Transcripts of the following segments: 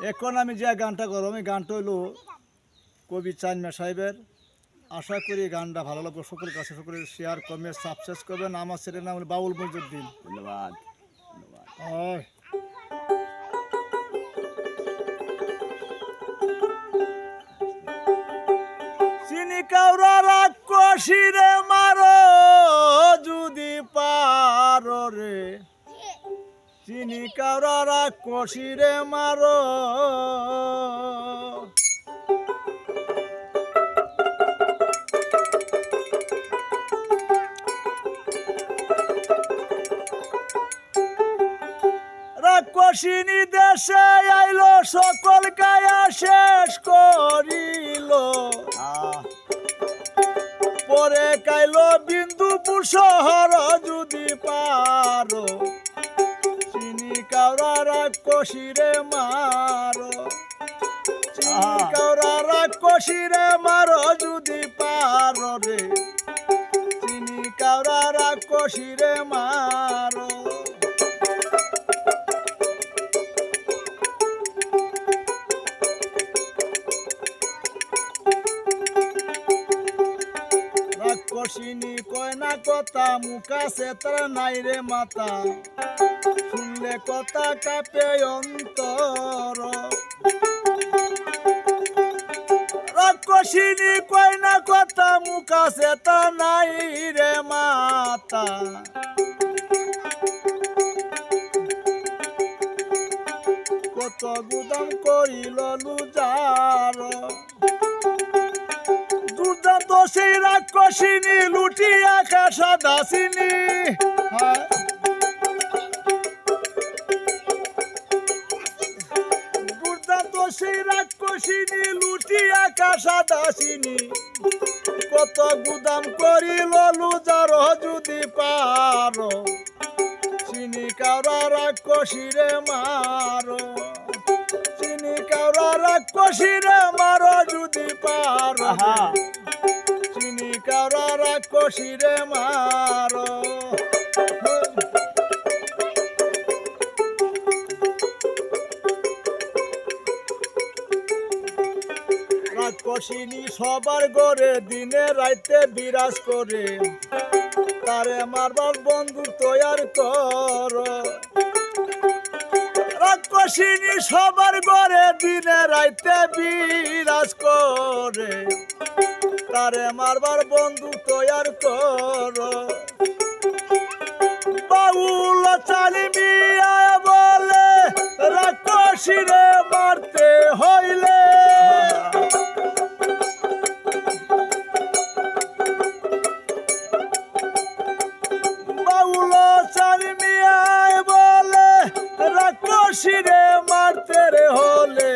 এখন আমি যে গানটা করব এই গানটা হইল কবি চাইনমা সাহেবের। আশা করি গানটা ভালো লাগবে সকলের কাছে, সকলে শেয়ার কমেন্ট সাবস্ক্রাইব করবেন। আমার ছেলের নাম হলো বাউল মইজুদ্দিন। ধন্যবাদ। হয় চিনি কাউরা রাক্ষসীরে মারো যদি পারো রে, চিনি কাউরা রাক্ষসীরে মারো। রাক্ষসিনী দেশে আইলো সকল কায়া শেষ করিল, পরে কাইলো বিন্দুপুর শহর যদি পারো, চিনি কাউরা রাক্ষসীরে মারো, চিনি কাউরা রাক্ষসীরে মারো যদি পারো রে, চিনি কাউরা রাক্ষসীরে মারো। রাক্ষসিনী কয় না কথা মুখা সে তার নাই রে মাতা, শুনলে কথা কাঁপে অন্তর। রাক্ষসিনী কয় না কথা মুখা সে তার নাই রে মাতা, কত গুদাম করিল লুজার। দুর্দান্ত সেই রাক্ষসিনী লুটিয়া খাসা দাসিনী, দুর্দান্ত সেই রাক্ষসিনী লুটিয়া খাসা দাসিনী, কত গুদাম করিল লুজার যদি পারো, চিনি কাউরা রাক্ষসীরে মারো, চিনি কাউরা রাক্ষসীরে মারো যদি পারো, চিনি কাউরা রাক্ষসীরে মারো। রাক্ষসিনী সবার ঘরে দিনে রাইতে বিরাজ করে, তারে মারবার বন্ধু তৈয়ার কর। রাক্ষসিনী সবার ঘরে দিনে রাইতে বিরাজ করে, তারে মারবার বন্ধু তৈয়ার কর। বাউল চালিমিয়া বলে রাক্ষসীরে মারতে হইলে, বাউল চালিমিয়া বলে রাক্ষসীরে মারতে রে হলে,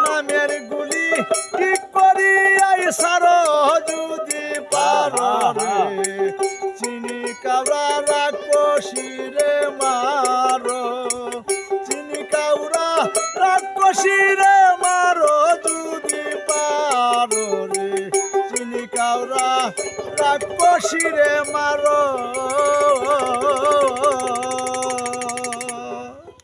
নামের গুলি ঠিক করি আই সারো যদি পারো রে, চিনি কাউরা রাক্ষসীরে মারো, চিনি কাউরা রাক্ষসীরে মারো যদি পারো রে, চিনি কাউরা রাক্ষসীরে মারো।